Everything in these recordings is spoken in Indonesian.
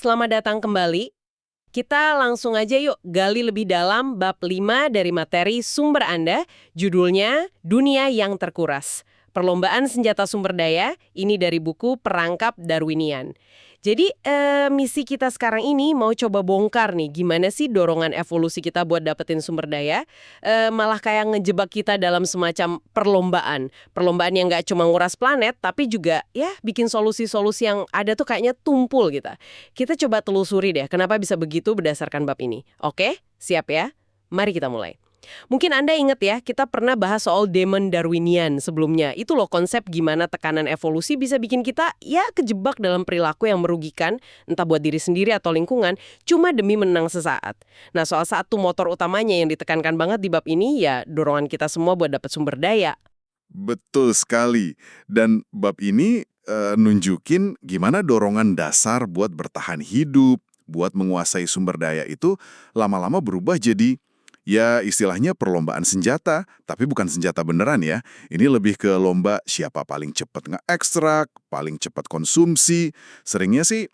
Selamat datang kembali. Kita langsung aja yuk gali lebih dalam bab 5 dari materi sumber Anda, judulnya Dunia yang Terkuras. Perlombaan senjata sumber daya, ini dari buku Perangkap Darwinian. Jadi, misi kita sekarang ini mau coba bongkar nih, gimana sih dorongan evolusi kita buat dapetin sumber daya, malah kayak ngejebak kita dalam semacam perlombaan. Perlombaan yang nggak cuma nguras planet, tapi juga ya bikin solusi-solusi yang ada tuh kayaknya tumpul gitu. Kita coba telusuri deh, kenapa bisa begitu berdasarkan bab ini. Oke, siap ya? Mari kita mulai. Mungkin Anda ingat ya, kita pernah bahas soal demon Darwinian sebelumnya. Itu loh konsep gimana tekanan evolusi bisa bikin kita ya kejebak dalam perilaku yang merugikan, entah buat diri sendiri atau lingkungan, cuma demi menang sesaat. Nah, soal satu motor utamanya yang ditekankan banget di bab ini ya dorongan kita semua buat dapat sumber daya. Betul sekali. Dan bab ini nunjukin gimana dorongan dasar buat bertahan hidup, buat menguasai sumber daya itu lama-lama berubah jadi ya istilahnya perlombaan senjata, tapi bukan senjata beneran ya. Ini lebih ke lomba siapa paling cepat nge-ekstrak, paling cepat konsumsi. Seringnya sih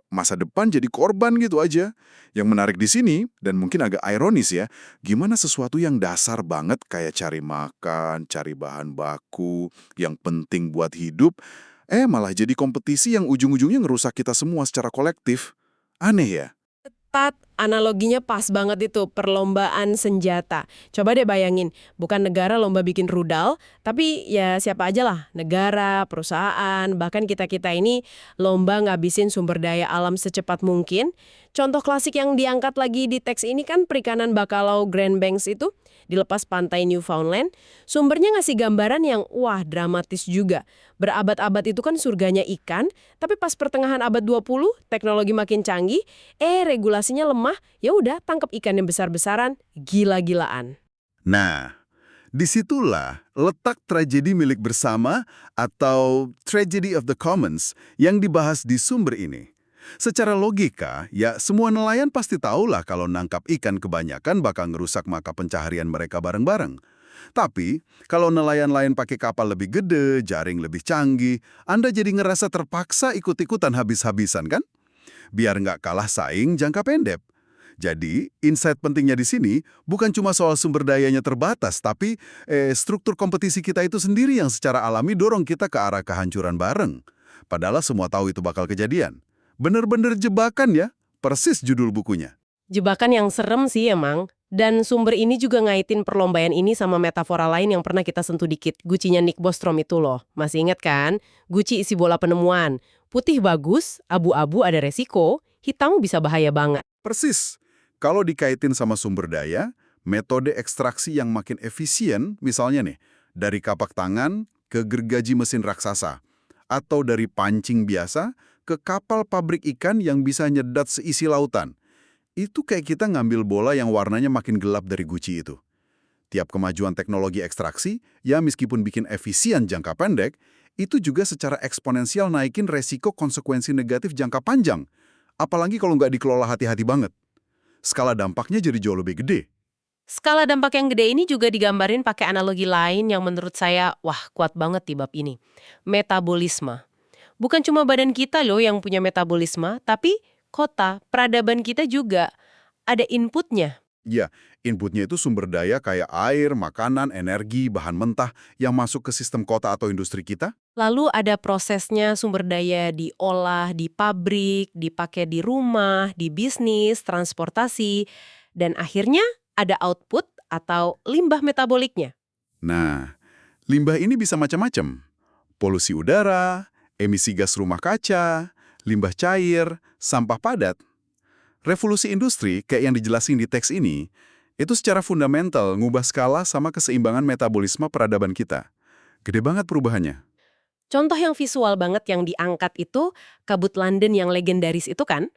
masa depan jadi korban gitu aja. Yang menarik di sini, dan mungkin agak ironis ya, gimana sesuatu yang dasar banget kayak cari makan, cari bahan baku, yang penting buat hidup, malah jadi kompetisi yang ujung-ujungnya ngerusak kita semua secara kolektif. Aneh ya? Analoginya pas banget itu, perlombaan senjata. Coba deh bayangin, bukan negara lomba bikin rudal, tapi ya siapa aja lah, negara, perusahaan, bahkan kita-kita ini lomba ngabisin sumber daya alam secepat mungkin. Contoh klasik yang diangkat lagi di teks ini kan perikanan bakalau Grand Banks itu, di lepas pantai Newfoundland. Sumbernya ngasih gambaran yang wah dramatis juga. Berabad-abad itu kan surganya ikan, tapi pas pertengahan abad 20, teknologi makin canggih, regulasinya lemah, ya udah tangkap ikan yang besar-besaran, gila-gilaan. Nah, disitulah letak tragedi milik bersama atau tragedy of the commons yang dibahas di sumber ini. Secara logika, ya semua nelayan pasti tahulah kalau nangkap ikan kebanyakan bakal ngerusak mata pencaharian mereka bareng-bareng. Tapi, kalau nelayan lain pakai kapal lebih gede, jaring lebih canggih, Anda jadi ngerasa terpaksa ikut-ikutan habis-habisan kan? Biar nggak kalah saing jangka pendek. Jadi, insight pentingnya di sini bukan cuma soal sumber dayanya terbatas, tapi struktur kompetisi kita itu sendiri yang secara alami dorong kita ke arah kehancuran bareng. Padahal semua tahu itu bakal kejadian. Bener-bener jebakan ya, persis judul bukunya. Jebakan yang serem sih emang. Dan sumber ini juga ngaitin perlombaan ini sama metafora lain yang pernah kita sentuh dikit. Gucinya Nick Bostrom itu loh. Masih ingat kan? Guci isi bola penemuan. Putih bagus, abu-abu ada resiko, hitam bisa bahaya banget. Persis. Kalau dikaitin sama sumber daya, metode ekstraksi yang makin efisien, misalnya nih, dari kapak tangan ke gergaji mesin raksasa, atau dari pancing biasa ke kapal pabrik ikan yang bisa nyedat seisi lautan. Itu kayak kita ngambil bola yang warnanya makin gelap dari guci itu. Tiap kemajuan teknologi ekstraksi, ya meskipun bikin efisien jangka pendek, itu juga secara eksponensial naikin resiko konsekuensi negatif jangka panjang. Apalagi kalau nggak dikelola hati-hati banget. Skala dampaknya jadi jauh lebih gede. Skala dampak yang gede ini juga digambarin pakai analogi lain yang menurut saya, wah kuat banget di bab ini. Metabolisme. Bukan cuma badan kita loh yang punya metabolisme, tapi kota, peradaban kita juga ada inputnya. Ya, inputnya itu sumber daya kayak air, makanan, energi, bahan mentah yang masuk ke sistem kota atau industri kita. Lalu ada prosesnya sumber daya diolah di pabrik, dipakai di rumah, di bisnis, transportasi, dan akhirnya ada output atau limbah metaboliknya. Nah, limbah ini bisa macam-macam. Polusi udara, emisi gas rumah kaca, limbah cair, sampah padat. Revolusi industri, kayak yang dijelasin di teks ini, itu secara fundamental ngubah skala sama keseimbangan metabolisme peradaban kita. Gede banget perubahannya. Contoh yang visual banget yang diangkat itu kabut London yang legendaris itu kan?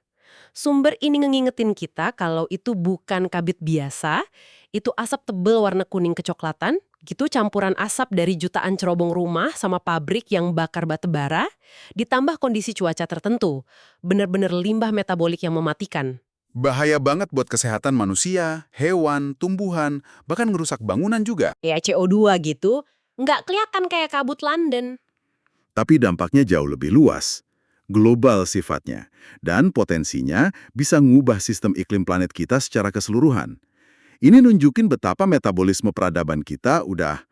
Sumber ini ngingetin kita kalau itu bukan kabut biasa, itu asap tebel warna kuning kecoklatan, gitu campuran asap dari jutaan cerobong rumah sama pabrik yang bakar batu bara, ditambah kondisi cuaca tertentu. Bener-bener limbah metabolik yang mematikan. Bahaya banget buat kesehatan manusia, hewan, tumbuhan, bahkan ngerusak bangunan juga. Ya CO2 gitu, nggak kelihatan kayak kabut London. Tapi dampaknya jauh lebih luas. global sifatnya, dan potensinya bisa ngubah sistem iklim planet kita secara keseluruhan. Ini nunjukin betapa metabolisme peradaban kita udah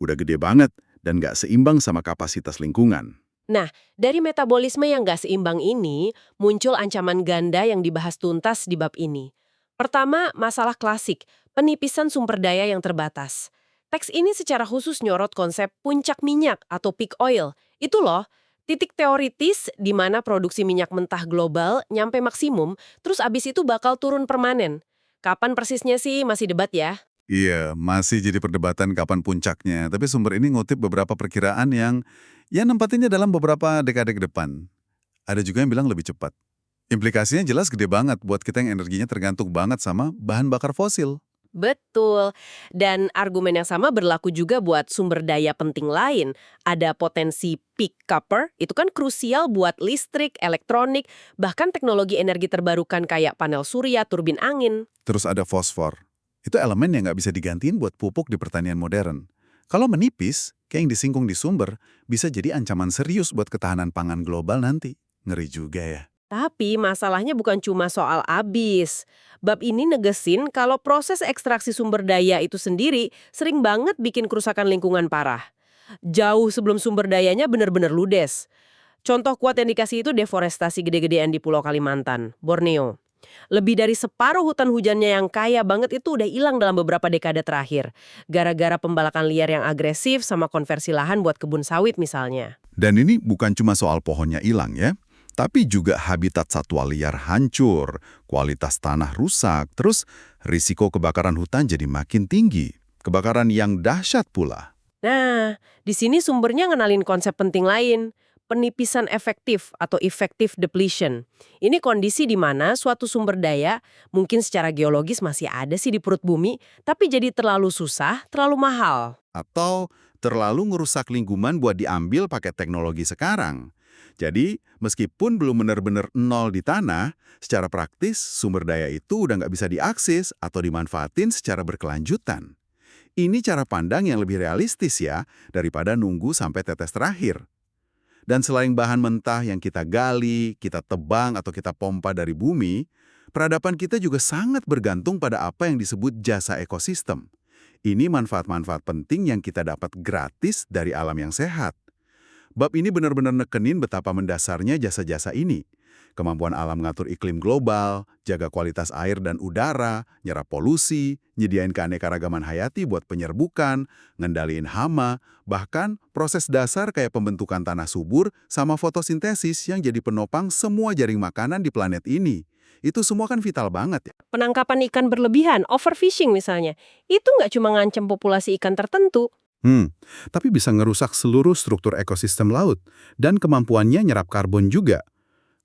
gede banget dan nggak seimbang sama kapasitas lingkungan. Nah, dari metabolisme yang nggak seimbang ini, muncul ancaman ganda yang dibahas tuntas di bab ini. Pertama, masalah klasik, penipisan sumber daya yang terbatas. Teks ini secara khusus nyorot konsep puncak minyak atau peak oil. Itu loh, titik teoritis di mana produksi minyak mentah global nyampe maksimum, terus abis itu bakal turun permanen. Kapan persisnya sih masih debat ya? Iya, masih jadi perdebatan kapan puncaknya. Tapi sumber ini ngutip beberapa perkiraan yang nempatinnya dalam beberapa dekade ke depan. Ada juga yang bilang lebih cepat. Implikasinya jelas gede banget buat kita yang energinya tergantung banget sama bahan bakar fosil. Betul. Dan argumen yang sama berlaku juga buat sumber daya penting lain. Ada potensi peak copper, itu kan krusial buat listrik, elektronik, bahkan teknologi energi terbarukan kayak panel surya, turbin angin. Terus ada fosfor. Itu elemen yang nggak bisa digantiin buat pupuk di pertanian modern. Kalau menipis, kayak yang disinggung di sumber, bisa jadi ancaman serius buat ketahanan pangan global nanti. Ngeri juga ya. Tapi masalahnya bukan cuma soal abis. Bab ini negesin kalau proses ekstraksi sumber daya itu sendiri sering banget bikin kerusakan lingkungan parah. Jauh sebelum sumber dayanya benar-benar ludes. Contoh kuat yang dikasih itu deforestasi gede-gedean di Pulau Kalimantan, Borneo. Lebih dari separuh hutan hujannya yang kaya banget itu udah hilang dalam beberapa dekade terakhir. Gara-gara pembalakan liar yang agresif sama konversi lahan buat kebun sawit misalnya. Dan ini bukan cuma soal pohonnya hilang ya, tapi juga habitat satwa liar hancur, kualitas tanah rusak, terus risiko kebakaran hutan jadi makin tinggi. Kebakaran yang dahsyat pula. Nah, di sini sumbernya ngenalin konsep penting lain. Penipisan efektif atau effective depletion. Ini kondisi di mana suatu sumber daya mungkin secara geologis masih ada sih di perut bumi, tapi jadi terlalu susah, terlalu mahal. Atau terlalu ngerusak lingkungan buat diambil pakai teknologi sekarang. Jadi, meskipun belum benar-benar nol di tanah, secara praktis sumber daya itu udah nggak bisa diakses atau dimanfaatin secara berkelanjutan. Ini cara pandang yang lebih realistis ya, daripada nunggu sampai tetes terakhir. Dan selain bahan mentah yang kita gali, kita tebang, atau kita pompa dari bumi, peradaban kita juga sangat bergantung pada apa yang disebut jasa ekosistem. Ini manfaat-manfaat penting yang kita dapat gratis dari alam yang sehat. Bab ini benar-benar nekenin betapa mendasarnya jasa-jasa ini. Kemampuan alam ngatur iklim global, jaga kualitas air dan udara, nyerap polusi, nyediain keanekaragaman hayati buat penyerbukan, ngendaliin hama, bahkan proses dasar kayak pembentukan tanah subur sama fotosintesis yang jadi penopang semua jaring makanan di planet ini. Itu semua kan vital banget ya. Penangkapan ikan berlebihan, overfishing misalnya, itu nggak cuma ngancam populasi ikan tertentu. Tapi bisa ngerusak seluruh struktur ekosistem laut dan kemampuannya nyerap karbon juga.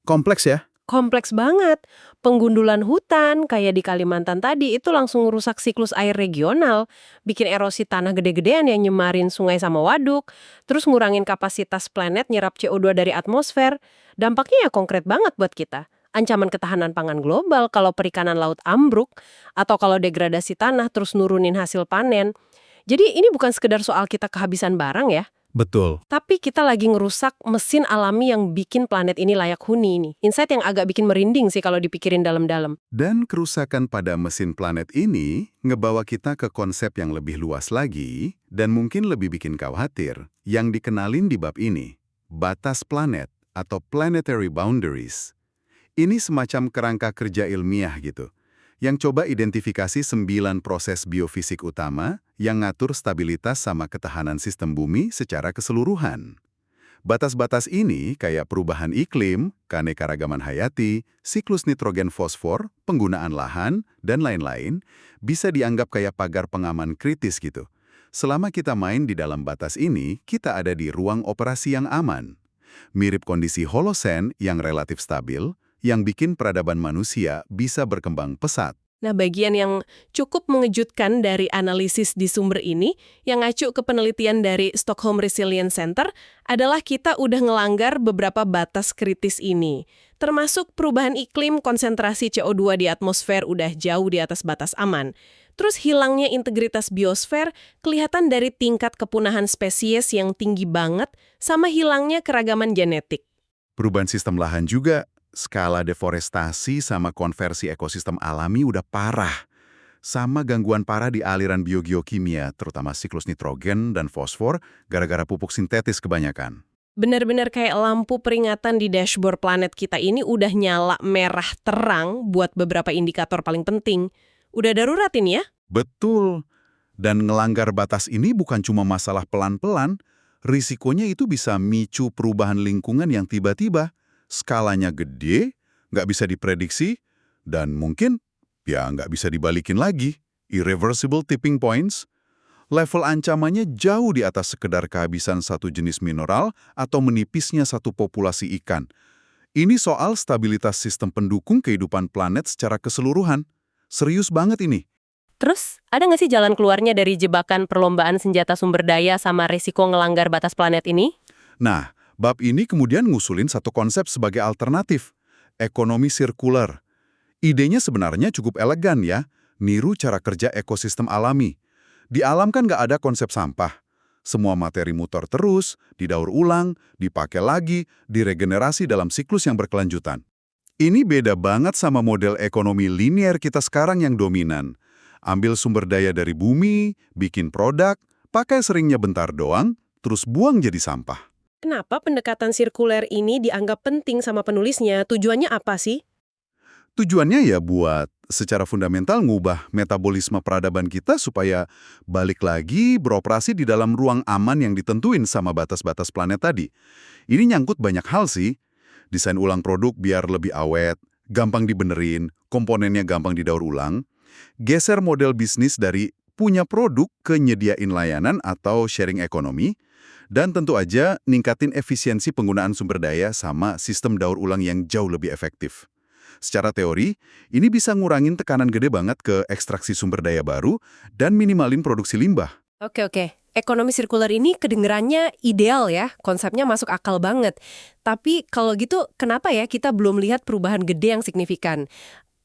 Kompleks ya? Kompleks banget. Penggundulan hutan, kayak di Kalimantan tadi, itu langsung merusak siklus air regional, bikin erosi tanah gede-gedean yang nyemarin sungai sama waduk, terus ngurangin kapasitas planet nyerap CO2 dari atmosfer. Dampaknya ya konkret banget buat kita. Ancaman ketahanan pangan global kalau perikanan laut ambruk, atau kalau degradasi tanah terus nurunin hasil panen. Jadi ini bukan sekedar soal kita kehabisan barang ya, Betul. tapi kita lagi ngerusak mesin alami yang bikin planet ini layak huni ini. Insight yang agak bikin merinding sih kalau dipikirin dalam-dalam. Dan kerusakan pada mesin planet ini ngebawa kita ke konsep yang lebih luas lagi dan mungkin lebih bikin khawatir yang dikenalin di bab ini, batas planet atau planetary boundaries. Ini semacam kerangka kerja ilmiah gitu, yang coba identifikasi 9 proses biofisik utama yang ngatur stabilitas sama ketahanan sistem bumi secara keseluruhan. Batas-batas ini kayak perubahan iklim, keanekaragaman hayati, siklus nitrogen fosfor, penggunaan lahan, dan lain-lain bisa dianggap kayak pagar pengaman kritis gitu. Selama kita main di dalam batas ini, kita ada di ruang operasi yang aman. Mirip kondisi Holocene yang relatif stabil, yang bikin peradaban manusia bisa berkembang pesat. Nah, bagian yang cukup mengejutkan dari analisis di sumber ini, yang ngacu ke penelitian dari Stockholm Resilience Center, adalah kita udah ngelanggar beberapa batas kritis ini. Termasuk perubahan iklim, konsentrasi CO2 di atmosfer udah jauh di atas batas aman. Terus hilangnya integritas biosfer kelihatan dari tingkat kepunahan spesies yang tinggi banget, sama hilangnya keragaman genetik. Perubahan sistem lahan juga, skala deforestasi sama konversi ekosistem alami udah parah. Sama gangguan parah di aliran biogeokimia, terutama siklus nitrogen dan fosfor, gara-gara pupuk sintetis kebanyakan. Benar-benar kayak lampu peringatan di dashboard planet kita ini udah nyala merah terang buat beberapa indikator paling penting. Udah darurat ini ya? Betul. Dan ngelanggar batas ini bukan cuma masalah pelan-pelan, risikonya itu bisa micu perubahan lingkungan yang tiba-tiba, skalanya gede, nggak bisa diprediksi, dan mungkin ya nggak bisa dibalikin lagi. Irreversible tipping points. Level ancamannya jauh di atas sekedar kehabisan satu jenis mineral atau menipisnya satu populasi ikan. Ini soal stabilitas sistem pendukung kehidupan planet secara keseluruhan. Serius banget ini. Terus, ada nggak sih jalan keluarnya dari jebakan perlombaan senjata sumber daya sama risiko ngelanggar batas planet ini? Nah, bab ini kemudian ngusulin satu konsep sebagai alternatif. Ekonomi sirkular. Idenya sebenarnya cukup elegan ya, niru cara kerja ekosistem alami. Di alam kan nggak ada konsep sampah. Semua materi muter terus, didaur ulang, dipakai lagi, diregenerasi dalam siklus yang berkelanjutan. Ini beda banget sama model ekonomi linear kita sekarang yang dominan. Ambil sumber daya dari bumi, bikin produk, pakai seringnya bentar doang, terus buang jadi sampah. Kenapa pendekatan sirkuler ini dianggap penting sama penulisnya? Tujuannya apa sih? Tujuannya ya buat secara fundamental ngubah metabolisme peradaban kita supaya balik lagi beroperasi di dalam ruang aman yang ditentuin sama batas-batas planet tadi. Ini nyangkut banyak hal sih. Desain ulang produk biar lebih awet, gampang dibenerin, komponennya gampang didaur ulang. Geser model bisnis dari punya produk ke nyediain layanan atau sharing ekonomi. Dan tentu aja ningkatin efisiensi penggunaan sumber daya sama sistem daur ulang yang jauh lebih efektif. Secara teori, ini bisa ngurangin tekanan gede banget ke ekstraksi sumber daya baru dan minimalin produksi limbah. Oke. Ekonomi sirkuler ini kedengerannya ideal ya, konsepnya masuk akal banget. Tapi kalau gitu, kenapa ya kita belum lihat perubahan gede yang signifikan?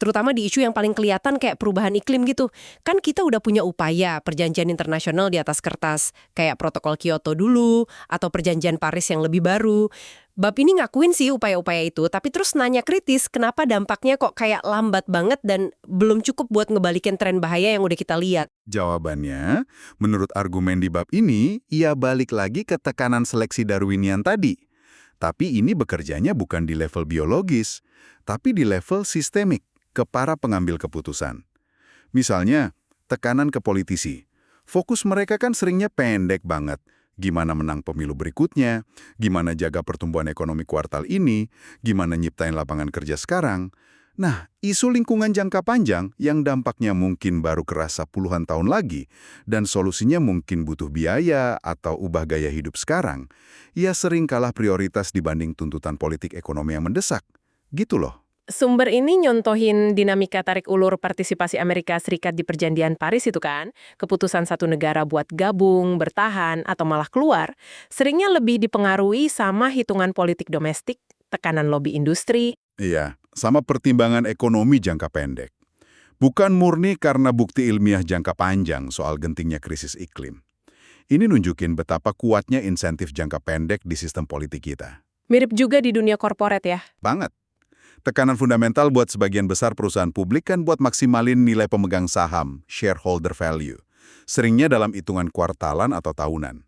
Terutama di isu yang paling kelihatan kayak perubahan iklim gitu. Kan kita udah punya upaya perjanjian internasional di atas kertas, kayak protokol Kyoto dulu, atau perjanjian Paris yang lebih baru. Bab ini ngakuin sih upaya-upaya itu, tapi terus nanya kritis kenapa dampaknya kok kayak lambat banget dan belum cukup buat ngebalikin tren bahaya yang udah kita lihat. Jawabannya, menurut argumen di bab ini, ia balik lagi ke tekanan seleksi Darwinian tadi. Tapi ini bekerjanya bukan di level biologis, tapi di level sistemik ke para pengambil keputusan. Misalnya, tekanan ke politisi. Fokus mereka kan seringnya pendek banget. Gimana menang pemilu berikutnya, gimana jaga pertumbuhan ekonomi kuartal ini, gimana nyiptain lapangan kerja sekarang. Nah, isu lingkungan jangka panjang yang dampaknya mungkin baru kerasa puluhan tahun lagi, dan solusinya mungkin butuh biaya atau ubah gaya hidup sekarang, ya sering kalah prioritas dibanding tuntutan politik ekonomi yang mendesak. Gitu loh. Sumber ini nyontohin dinamika tarik ulur partisipasi Amerika Serikat di perjanjian Paris itu kan, keputusan satu negara buat gabung, bertahan, atau malah keluar, seringnya lebih dipengaruhi sama hitungan politik domestik, tekanan lobi industri. Iya, sama pertimbangan ekonomi jangka pendek. Bukan murni karena bukti ilmiah jangka panjang soal gentingnya krisis iklim. Ini nunjukin betapa kuatnya insentif jangka pendek di sistem politik kita. Mirip juga di dunia korporat ya. Banget. Tekanan fundamental buat sebagian besar perusahaan publik kan buat maksimalin nilai pemegang saham, shareholder value. Seringnya dalam hitungan kuartalan atau tahunan.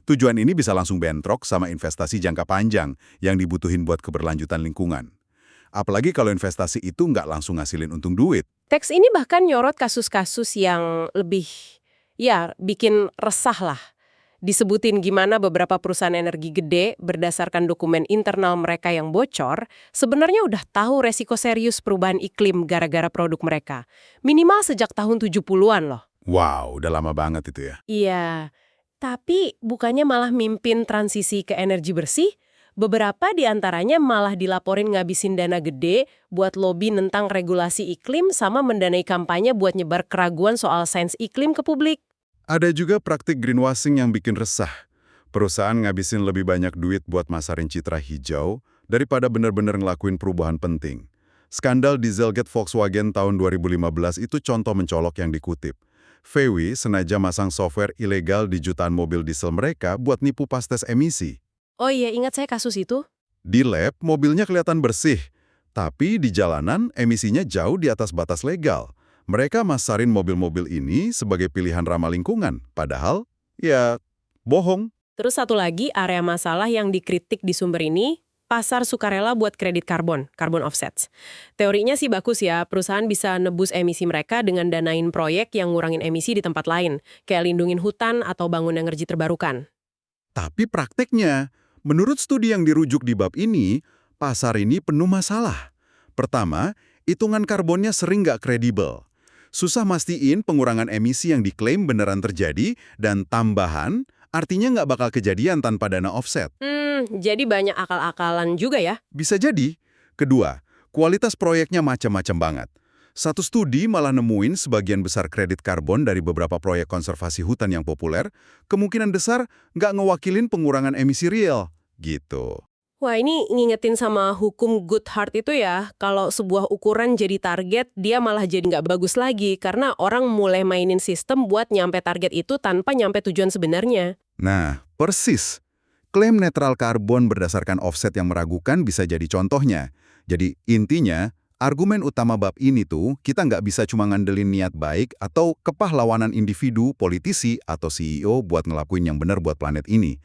Tujuan ini bisa langsung bentrok sama investasi jangka panjang yang dibutuhin buat keberlanjutan lingkungan. Apalagi kalau investasi itu nggak langsung ngasilin untung duit. Teks ini bahkan nyorot kasus-kasus yang lebih, ya, bikin resah lah. Disebutin gimana beberapa perusahaan energi gede berdasarkan dokumen internal mereka yang bocor, sebenarnya udah tahu resiko serius perubahan iklim gara-gara produk mereka. Minimal sejak tahun 70-an loh. Wow, udah lama banget itu ya. Iya, tapi bukannya malah mimpin transisi ke energi bersih, beberapa di antaranya malah dilaporin ngabisin dana gede buat lobi nentang regulasi iklim sama mendanai kampanye buat nyebar keraguan soal sains iklim ke publik. Ada juga praktik greenwashing yang bikin resah. Perusahaan ngabisin lebih banyak duit buat masarin citra hijau daripada benar-benar ngelakuin perubahan penting. Skandal Dieselgate Volkswagen tahun 2015 itu contoh mencolok yang dikutip. VW sengaja masang software ilegal di jutaan mobil diesel mereka buat nipu pas tes emisi. Oh iya, ingat saya kasus itu? Di lab, mobilnya kelihatan bersih, tapi di jalanan emisinya jauh di atas batas legal. Mereka masarin mobil-mobil ini sebagai pilihan ramah lingkungan, padahal, ya, bohong. Terus satu lagi area masalah yang dikritik di sumber ini, pasar sukarela buat kredit carbon offsets. Teorinya sih bagus ya, perusahaan bisa nebus emisi mereka dengan danain proyek yang ngurangin emisi di tempat lain, kayak lindungin hutan atau bangun energi terbarukan. Tapi prakteknya, menurut studi yang dirujuk di bab ini, pasar ini penuh masalah. Pertama, hitungan karbonnya sering nggak kredibel. Susah mastiin pengurangan emisi yang diklaim beneran terjadi, dan tambahan, artinya nggak bakal kejadian tanpa dana offset. Jadi banyak akal-akalan juga ya. Bisa jadi. Kedua, kualitas proyeknya macam-macam banget. Satu studi malah nemuin sebagian besar kredit karbon dari beberapa proyek konservasi hutan yang populer, kemungkinan besar nggak ngewakilin pengurangan emisi real. Gitu. Wah, ini ngingetin sama hukum Goodhart itu ya, kalau sebuah ukuran jadi target, dia malah jadi nggak bagus lagi, karena orang mulai mainin sistem buat nyampe target itu tanpa nyampe tujuan sebenarnya. Nah, persis. Klaim netral karbon berdasarkan offset yang meragukan bisa jadi contohnya. Jadi, intinya, argumen utama bab ini tuh, kita nggak bisa cuma ngandelin niat baik atau kepahlawanan individu, politisi, atau CEO buat ngelakuin yang benar buat planet ini.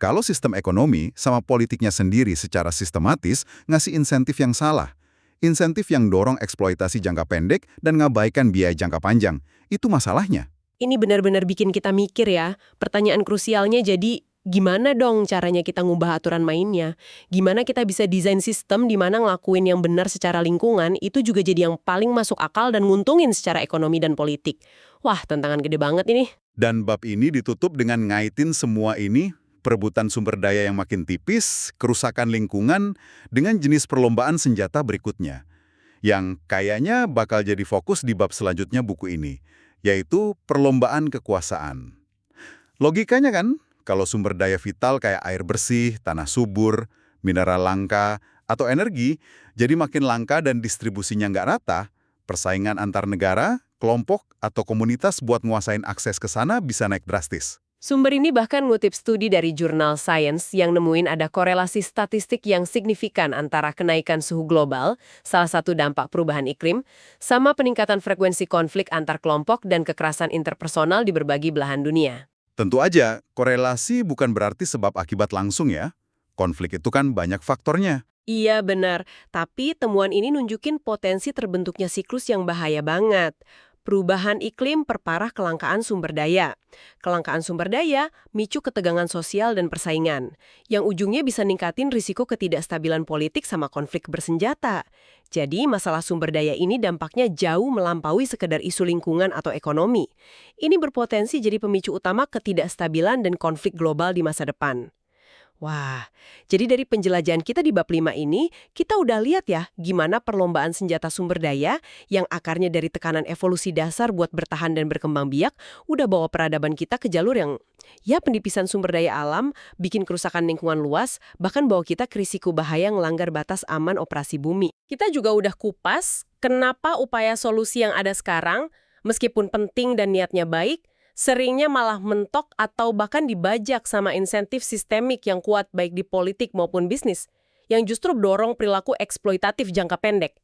Kalau sistem ekonomi sama politiknya sendiri secara sistematis ngasih insentif yang salah, insentif yang dorong eksploitasi jangka pendek dan ngabaikan biaya jangka panjang, itu masalahnya. Ini benar-benar bikin kita mikir ya, pertanyaan krusialnya jadi, gimana dong caranya kita ngubah aturan mainnya? Gimana kita bisa desain sistem di mana ngelakuin yang benar secara lingkungan itu juga jadi yang paling masuk akal dan nguntungin secara ekonomi dan politik? Wah, tantangan gede banget ini. Dan bab ini ditutup dengan ngaitin semua ini, perebutan sumber daya yang makin tipis, kerusakan lingkungan, dengan jenis perlombaan senjata berikutnya. Yang kayaknya bakal jadi fokus di bab selanjutnya buku ini, yaitu perlombaan kekuasaan. Logikanya kan, kalau sumber daya vital kayak air bersih, tanah subur, mineral langka, atau energi, jadi makin langka dan distribusinya nggak rata, persaingan antar negara, kelompok, atau komunitas buat nguasain akses ke sana bisa naik drastis. Sumber ini bahkan ngutip studi dari jurnal Science yang nemuin ada korelasi statistik yang signifikan antara kenaikan suhu global, salah satu dampak perubahan iklim, sama peningkatan frekuensi konflik antar kelompok dan kekerasan interpersonal di berbagai belahan dunia. Tentu aja, korelasi bukan berarti sebab akibat langsung ya. Konflik itu kan banyak faktornya. Iya benar, tapi temuan ini nunjukin potensi terbentuknya siklus yang bahaya banget. Perubahan iklim perparah kelangkaan sumber daya. Kelangkaan sumber daya micu ketegangan sosial dan persaingan, yang ujungnya bisa ningkatin risiko ketidakstabilan politik sama konflik bersenjata. Jadi masalah sumber daya ini dampaknya jauh melampaui sekedar isu lingkungan atau ekonomi. Ini berpotensi jadi pemicu utama ketidakstabilan dan konflik global di masa depan. Wah, jadi dari penjelajahan kita di bab 5 ini, kita udah lihat ya gimana perlombaan senjata sumber daya yang akarnya dari tekanan evolusi dasar buat bertahan dan berkembang biak, udah bawa peradaban kita ke jalur yang, ya penipisan sumber daya alam, bikin kerusakan lingkungan luas, bahkan bawa kita ke risiko bahaya ngelanggar batas aman operasi bumi. Kita juga udah kupas kenapa upaya solusi yang ada sekarang, meskipun penting dan niatnya baik, seringnya malah mentok atau bahkan dibajak sama insentif sistemik yang kuat baik di politik maupun bisnis, yang justru dorong perilaku eksploitatif jangka pendek.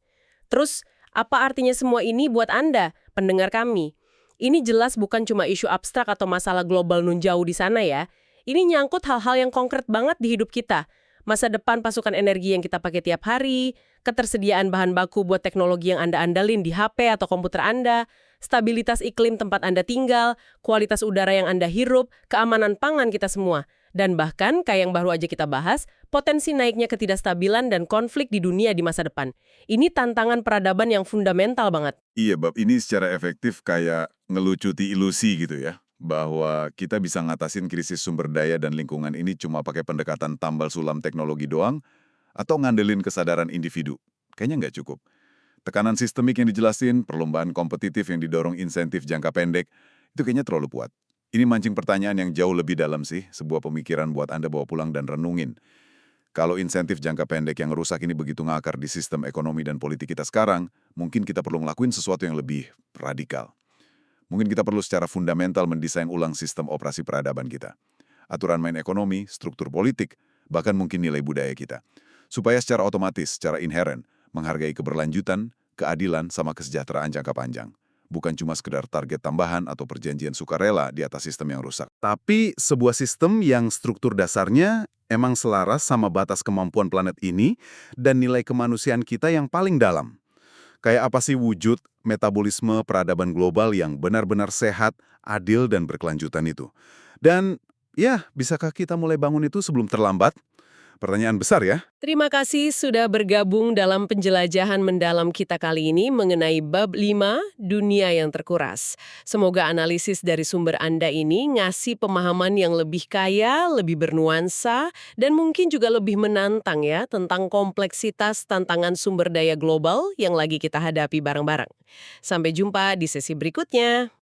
Terus, apa artinya semua ini buat Anda, pendengar kami? Ini jelas bukan cuma isu abstrak atau masalah global nun jauh di sana ya. Ini nyangkut hal-hal yang konkret banget di hidup kita. Masa depan pasukan energi yang kita pakai tiap hari, ketersediaan bahan baku buat teknologi yang Anda andalin di HP atau komputer Anda, stabilitas iklim tempat Anda tinggal, kualitas udara yang Anda hirup, keamanan pangan kita semua. Dan bahkan, kayak yang baru aja kita bahas, potensi naiknya ketidakstabilan dan konflik di dunia di masa depan. Ini tantangan peradaban yang fundamental banget. Iya, bab ini secara efektif kayak ngelucuti ilusi gitu ya. Bahwa kita bisa ngatasin krisis sumber daya dan lingkungan ini cuma pakai pendekatan tambal sulam teknologi doang, atau ngandelin kesadaran individu. Kayaknya nggak cukup. Tekanan sistemik yang dijelasin, perlombaan kompetitif yang didorong insentif jangka pendek, itu kayaknya terlalu kuat. Ini mancing pertanyaan yang jauh lebih dalam sih, sebuah pemikiran buat Anda bawa pulang dan renungin. Kalau insentif jangka pendek yang rusak ini begitu ngakar di sistem ekonomi dan politik kita sekarang, mungkin kita perlu ngelakuin sesuatu yang lebih radikal. Mungkin kita perlu secara fundamental mendesain ulang sistem operasi peradaban kita. Aturan main ekonomi, struktur politik, bahkan mungkin nilai budaya kita. supaya secara otomatis, secara inheren, menghargai keberlanjutan, keadilan, sama kesejahteraan jangka panjang. Bukan cuma sekedar target tambahan atau perjanjian sukarela di atas sistem yang rusak. Tapi sebuah sistem yang struktur dasarnya emang selaras sama batas kemampuan planet ini dan nilai kemanusiaan kita yang paling dalam. Kayak apa sih wujud metabolisme peradaban global yang benar-benar sehat, adil, dan berkelanjutan itu? Dan ya, bisakah kita mulai bangun itu sebelum terlambat? Pertanyaan besar ya. Terima kasih sudah bergabung dalam penjelajahan mendalam kita kali ini mengenai bab 5, dunia yang terkuras. Semoga analisis dari sumber Anda ini ngasih pemahaman yang lebih kaya, lebih bernuansa, dan mungkin juga lebih menantang ya tentang kompleksitas tantangan sumber daya global yang lagi kita hadapi bareng-bareng. Sampai jumpa di sesi berikutnya.